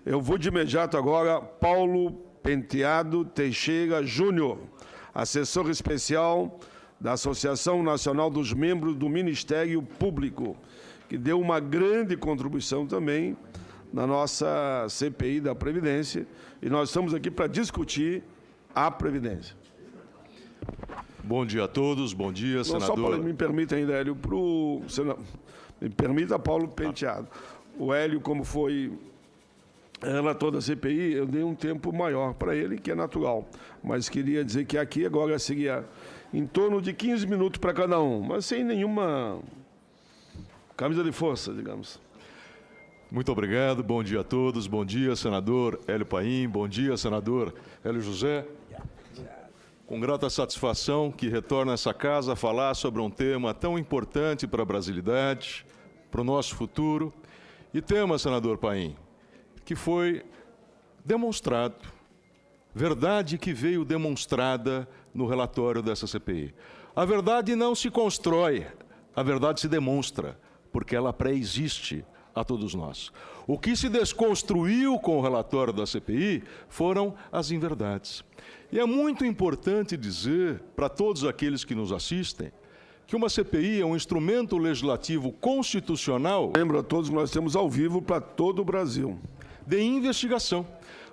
Eu vou de imediato agora, Paulo Penteado Teixeira Júnior, assessor especial da Associação Nacional dos Membros do Ministério Público, que deu uma grande contribuição também na nossa CPI da Previdência, e nós estamos aqui para discutir a Previdência. Bom dia a todos, bom dia, senador. Só me permita ainda, Hélio, me permita, Paulo Penteado. O Hélio, como foi relator da CPI, eu dei um tempo maior para ele, que é natural, mas queria dizer que aqui agora seria em torno de 15 minutos para cada um, mas sem nenhuma camisa de força, digamos. Muito obrigado, bom dia a todos, bom dia, senador Hélio Paim, bom dia, senador Hélio José. Com grata satisfação que retorno a essa casa a falar sobre um tema tão importante para a brasilidade, para o nosso futuro, e tema, senador Paim, que foi demonstrado, verdade que veio demonstrada no relatório dessa CPI. A verdade não se constrói, a verdade se demonstra, porque ela pré-existe a todos nós. O que se desconstruiu com o relatório da CPI foram as inverdades. E é muito importante dizer para todos aqueles que nos assistem que uma CPI é um instrumento legislativo constitucional. Lembro a todos que nós temos ao vivo para todo o Brasil. De investigação.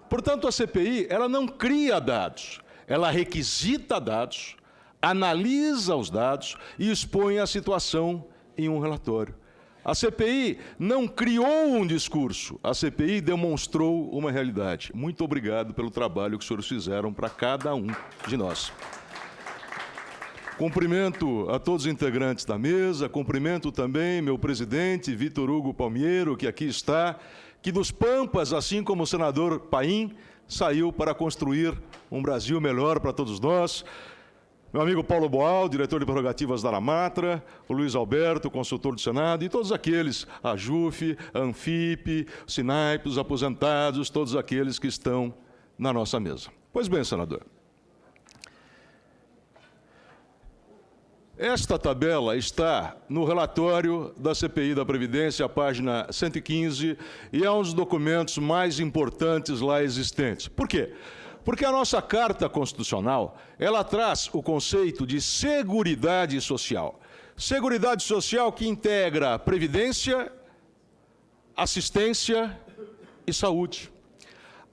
Portanto, a CPI ela não cria dados, ela requisita dados, analisa os dados e expõe a situação em um relatório. A CPI não criou um discurso, a CPI demonstrou uma realidade. Muito obrigado pelo trabalho que os senhores fizeram para cada um de nós. Cumprimento a todos os integrantes da mesa, cumprimento também meu presidente, Vitor Hugo Palmiero, que aqui está, que dos Pampas, assim como o senador Paim, saiu para construir um Brasil melhor para todos nós. Meu amigo Paulo Boal, diretor de prerrogativas da Aramatra, o Luiz Alberto, consultor do Senado, e todos aqueles, a JUF, a Anfip, o SINAIP, os aposentados, todos aqueles que estão na nossa mesa. Pois bem, senador. Esta tabela está no relatório da CPI da Previdência, a página 115, e é um dos documentos mais importantes lá existentes. Por quê? Porque a nossa Carta Constitucional, ela traz o conceito de seguridade social. Seguridade social que integra previdência, assistência e saúde.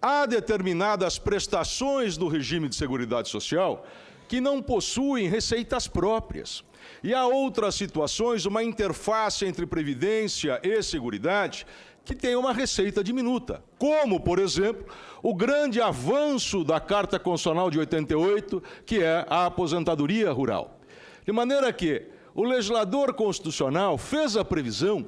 Há determinadas prestações do regime de seguridade social que não possuem receitas próprias. E há outras situações, uma interface entre previdência e seguridade, que tem uma receita diminuta, como, por exemplo, o grande avanço da Carta Constitucional de 88, que é a aposentadoria rural. De maneira que o legislador constitucional fez a previsão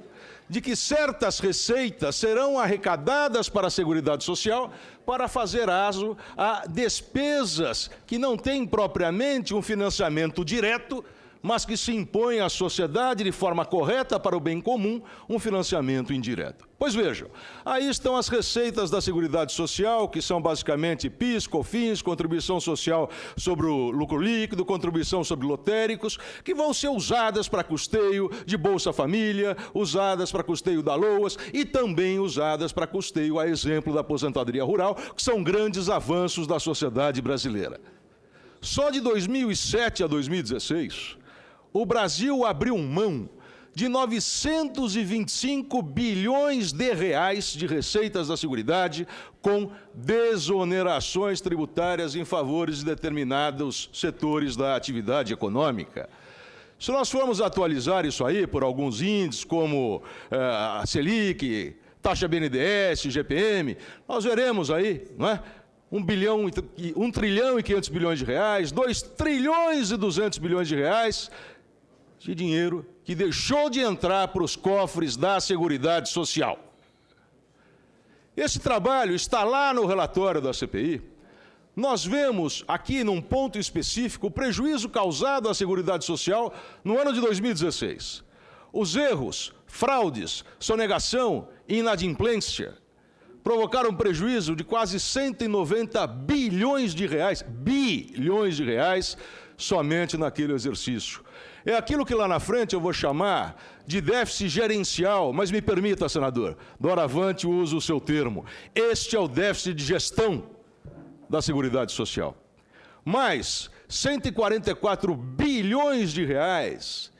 de que certas receitas serão arrecadadas para a Seguridade Social para fazer aso a despesas que não têm propriamente um financiamento direto, mas que se impõe à sociedade de forma correta para o bem comum, um financiamento indireto. Pois vejam, aí estão as receitas da Seguridade Social, que são basicamente PIS, COFINS, contribuição social sobre o lucro líquido, contribuição sobre lotéricos, que vão ser usadas para custeio de Bolsa Família, usadas para custeio da LOAS e também usadas para custeio, a exemplo da aposentadoria rural, que são grandes avanços da sociedade brasileira. Só de 2007 a 2016, o Brasil abriu mão de 925 bilhões de reais de receitas da Seguridade com desonerações tributárias em favor de determinados setores da atividade econômica. Se nós formos atualizar isso aí por alguns índices, como a Selic, taxa BNDES, GPM, nós veremos aí, não é? 1 trilhão e 500 bilhões de reais, 2 trilhões e 200 bilhões de reais de dinheiro que deixou de entrar para os cofres da Seguridade Social. Esse trabalho está lá no relatório da CPI. Nós vemos aqui, num ponto específico, o prejuízo causado à Seguridade Social no ano de 2016. Os erros, fraudes, sonegação e inadimplência provocaram um prejuízo de quase 190 bilhões de reais, somente naquele exercício. É aquilo que lá na frente eu vou chamar de déficit gerencial, mas me permita, senador, doravante uso o seu termo. Este é o déficit de gestão da Seguridade Social. Mais 144 bilhões de reais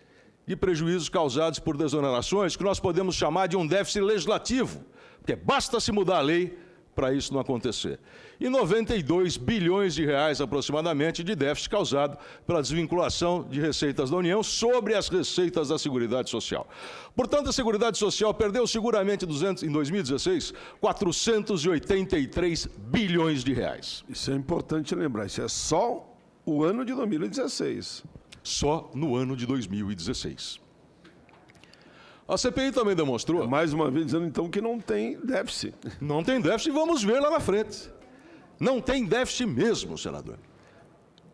de prejuízos causados por desonerações, que nós podemos chamar de um déficit legislativo, porque basta se mudar a lei para isso não acontecer. E 92 bilhões de reais, aproximadamente, de déficit causado pela desvinculação de receitas da União sobre as receitas da Seguridade Social. Portanto, a Seguridade Social perdeu seguramente, em 2016, 483 bilhões de reais. Isso é importante lembrar, isso é só o ano de 2016. Só no ano de 2016. A CPI também demonstrou... Mais uma vez dizendo, então, que não tem déficit. Não tem déficit, vamos ver lá na frente. Não tem déficit mesmo, senador.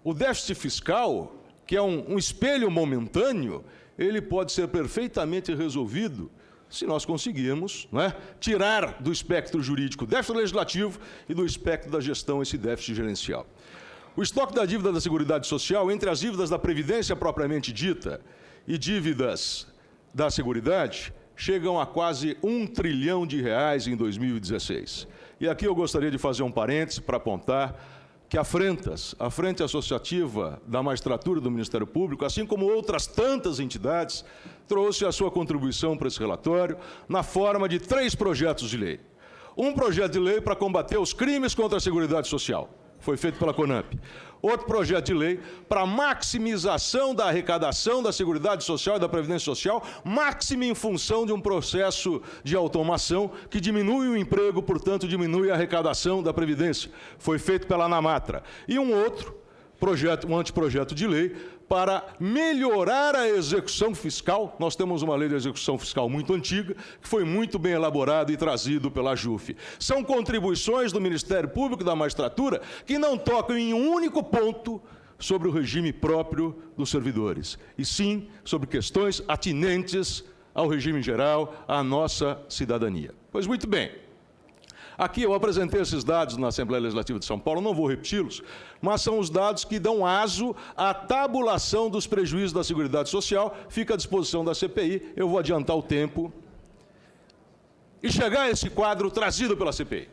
O déficit fiscal, que é um espelho momentâneo, ele pode ser perfeitamente resolvido se nós conseguirmos, não é, tirar do espectro jurídico o déficit legislativo e do espectro da gestão esse déficit gerencial. O estoque da dívida da Seguridade Social, entre as dívidas da Previdência propriamente dita e dívidas da Seguridade, chegam a quase 1 trilhão de reais em 2016. E aqui eu gostaria de fazer um parêntese para apontar que a Frentas, a Frente Associativa da Magistratura do Ministério Público, assim como outras tantas entidades, trouxe a sua contribuição para esse relatório na forma de 3 projetos de lei. Um projeto de lei para combater os crimes contra a Seguridade Social. Foi feito pela CONAMP. Outro projeto de lei para maximização da arrecadação da Seguridade Social e da Previdência Social, máxima em função de um processo de automação que diminui o emprego, portanto, diminui a arrecadação da Previdência. Foi feito pela ANAMATRA. E um outro projeto, um anteprojeto de lei para melhorar a execução fiscal. Nós temos uma lei de execução fiscal muito antiga, que foi muito bem elaborado e trazido pela JUF. São contribuições do Ministério Público e da Magistratura que não tocam em um único ponto sobre o regime próprio dos servidores, e sim sobre questões atinentes ao regime geral, à nossa cidadania. Pois muito bem. Aqui eu apresentei esses dados na Assembleia Legislativa de São Paulo, não vou repeti-los, mas são os dados que dão aso à tabulação dos prejuízos da Seguridade Social, fica à disposição da CPI, eu vou adiantar o tempo e chegar a esse quadro trazido pela CPI.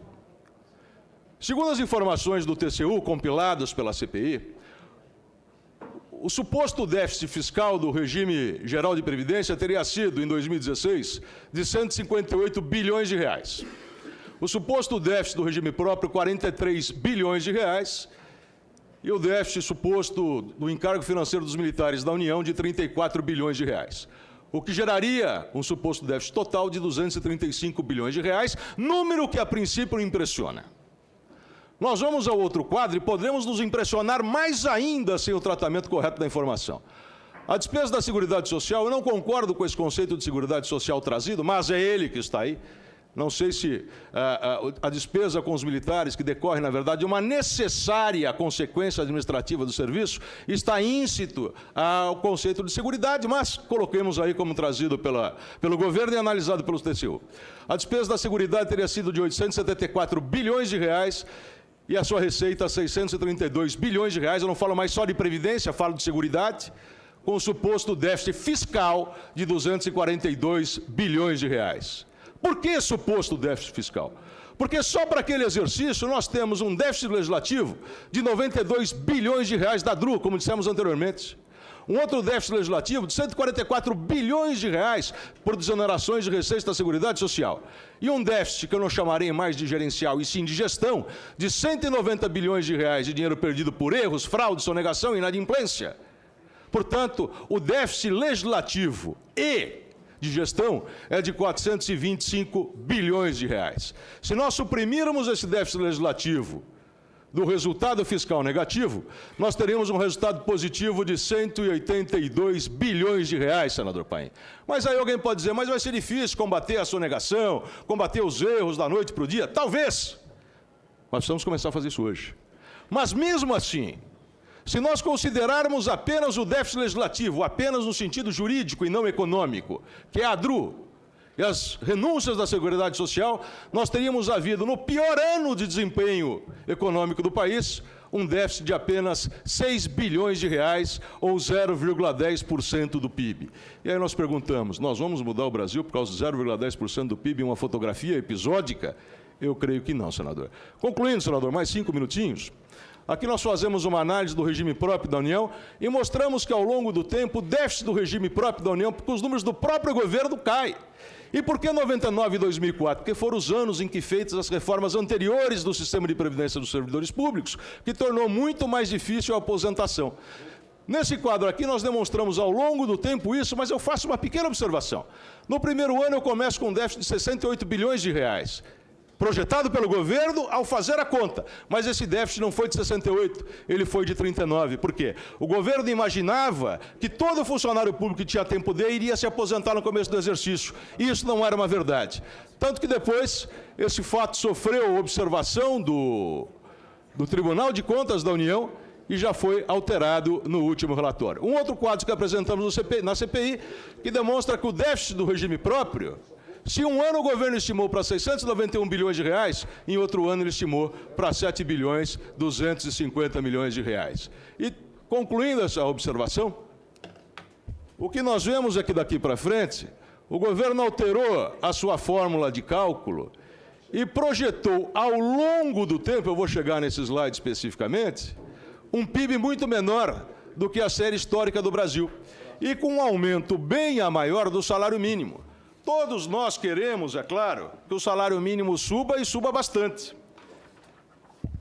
Segundo as informações do TCU, compiladas pela CPI, o suposto déficit fiscal do regime geral de previdência teria sido, em 2016, de 158 bilhões de reais. O suposto déficit do regime próprio, 43 bilhões de reais, e o déficit suposto do encargo financeiro dos militares da União de 34 bilhões de reais. O que geraria um suposto déficit total de 235 bilhões de reais, número que a princípio impressiona. Nós vamos ao outro quadro e poderemos nos impressionar mais ainda sem o tratamento correto da informação. A despesa da Seguridade Social, eu não concordo com esse conceito de Seguridade Social trazido, mas é ele que está aí. Não sei se a despesa com os militares, que decorre, na verdade, de uma necessária consequência administrativa do serviço, está íncito ao conceito de seguridade, mas coloquemos aí como trazido pelo governo e analisado pelo TCU. A despesa da Seguridade teria sido de 874 bilhões de reais e a sua receita 632 bilhões de reais. Eu não falo mais só de Previdência, falo de Seguridade, com o suposto déficit fiscal de 242 bilhões de reais. Por que suposto déficit fiscal? Porque só para aquele exercício nós temos um déficit legislativo de 92 bilhões de reais da DRU, como dissemos anteriormente. Um outro déficit legislativo de 144 bilhões de reais por desonerações de receitas da Seguridade Social. E um déficit que eu não chamarei mais de gerencial, e sim de gestão, de 190 bilhões de reais de dinheiro perdido por erros, fraude, sonegação e inadimplência. Portanto, o déficit legislativo e de gestão é de 425 bilhões de reais. Se nós suprimirmos esse déficit legislativo do resultado fiscal negativo, nós teríamos um resultado positivo de 182 bilhões de reais, senador Paim. Mas aí alguém pode dizer, mas vai ser difícil combater a sonegação, combater os erros da noite para o dia? Talvez. Mas precisamos começar a fazer isso hoje. Mas mesmo assim, se nós considerarmos apenas o déficit legislativo, apenas no sentido jurídico e não econômico, que é a DRU, e as renúncias da Seguridade Social, nós teríamos havido, no pior ano de desempenho econômico do país, um déficit de apenas 6 bilhões de reais, ou 0,10% do PIB. E aí nós perguntamos, nós vamos mudar o Brasil por causa de 0,10% do PIB em uma fotografia episódica? Eu creio que não, senador. Concluindo, senador, mais 5 minutinhos. Aqui nós fazemos uma análise do regime próprio da União e mostramos que, ao longo do tempo, o déficit do regime próprio da União, porque os números do próprio governo caem. E por que 99 e 2004? Porque foram os anos em que feitas as reformas anteriores do sistema de previdência dos servidores públicos, que tornou muito mais difícil a aposentação. Nesse quadro aqui, nós demonstramos ao longo do tempo isso, mas eu faço uma pequena observação. No primeiro ano, eu começo com um déficit de 68 bilhões de reais. Projetado pelo governo ao fazer a conta. Mas esse déficit não foi de 68, ele foi de 39. Por quê? O governo imaginava que todo funcionário público que tinha tempo D iria se aposentar no começo do exercício. E isso não era uma verdade. Tanto que depois, esse fato sofreu observação do Tribunal de Contas da União e já foi alterado no último relatório. Um outro quadro que apresentamos na CPI, que demonstra que o déficit do regime próprio, se um ano o governo estimou para 691 bilhões de reais, em outro ano ele estimou para 7 bilhões 250 milhões de reais. E, concluindo essa observação, o que nós vemos é que daqui para frente, o governo alterou a sua fórmula de cálculo e projetou ao longo do tempo, eu vou chegar nesse slide especificamente, um PIB muito menor do que a série histórica do Brasil, e com um aumento bem maior do salário mínimo. Todos nós queremos, é claro, que o salário mínimo suba e suba bastante.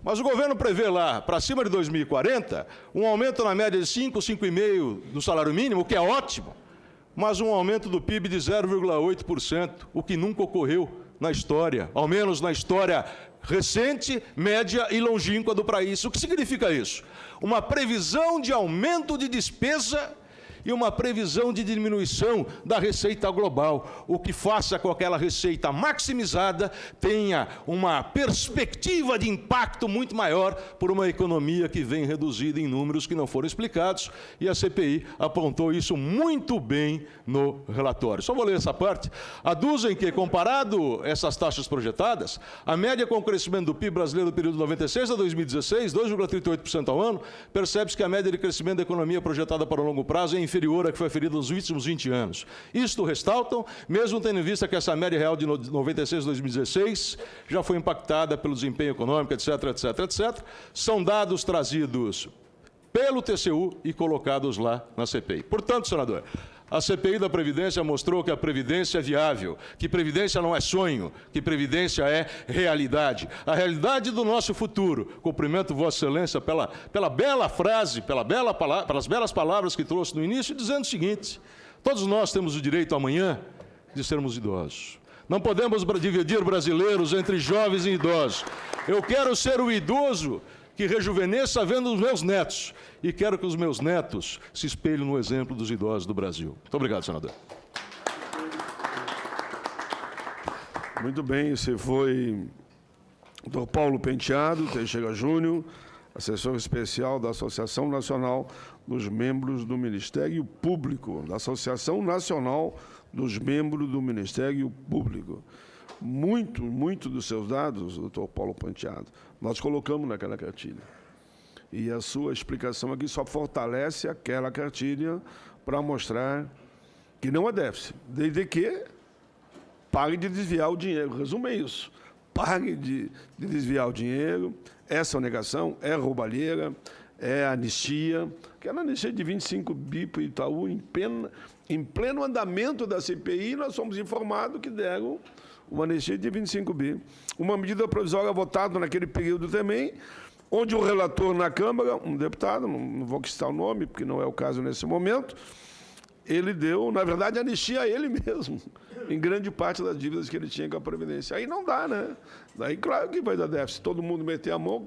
Mas o governo prevê lá, para cima de 2040, um aumento na média de 5, 5,5% do salário mínimo, o que é ótimo, mas um aumento do PIB de 0,8%, o que nunca ocorreu na história, ao menos na história recente, média e longínqua do país. O que significa isso? Uma previsão de aumento de despesa e uma previsão de diminuição da receita global, o que faça com que aquela receita maximizada tenha uma perspectiva de impacto muito maior por uma economia que vem reduzida em números que não foram explicados, e a CPI apontou isso muito bem no relatório. Só vou ler essa parte. Aduzem que, comparado essas taxas projetadas, a média com o crescimento do PIB brasileiro do período de 96 a 2016, 2,38% ao ano, percebe-se que a média de crescimento da economia projetada para o longo prazo é inferior à que foi aferida nos últimos 20 anos. Isto ressaltam, mesmo tendo em vista que essa média real de 96 a 2016 já foi impactada pelo desempenho econômico, etc., etc., etc. São dados trazidos pelo TCU e colocados lá na CPI. Portanto, senador, a CPI da Previdência mostrou que a Previdência é viável, que Previdência não é sonho, que Previdência é realidade. A realidade do nosso futuro. Cumprimento Vossa Excelência pela bela frase, pelas belas palavras que trouxe no início, dizendo o seguinte: todos nós temos o direito amanhã de sermos idosos. Não podemos dividir brasileiros entre jovens e idosos. Eu quero ser o idoso que rejuvenesça vendo os meus netos, e quero que os meus netos se espelhem no exemplo dos idosos do Brasil. Muito obrigado, senador. Muito bem, esse foi o Dr. Paulo Penteado Teixeira Júnior, assessor especial da Associação Nacional dos Membros do Ministério Público, da Associação Nacional dos Membros do Ministério Público. Muito dos seus dados, doutor Paulo Penteado, nós colocamos naquela cartilha. E a sua explicação aqui só fortalece aquela cartilha para mostrar que não é déficit, desde que pague de desviar o dinheiro. Resumo é isso. Pague de desviar o dinheiro, é sonegação, é roubalheira, é anistia. Aquela anistia de 25 bi para o Itaú, em pleno andamento da CPI, nós fomos informados que deram uma anistia de 25 bi. Uma medida provisória votada naquele período também, onde o relator na Câmara, um deputado, não vou citar o nome, porque não é o caso nesse momento, ele deu, na verdade, anistia a ele mesmo, em grande parte das dívidas que ele tinha com a Previdência. Aí não dá, né? Daí, claro que vai dar déficit. Todo mundo meter a mão,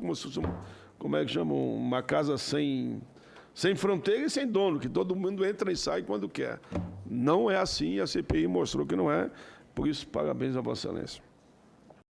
como é que chama? Uma casa sem fronteira e sem dono, que todo mundo entra e sai quando quer. Não é assim, a CPI mostrou que não é. Por isso, parabéns a Vossa Excelência.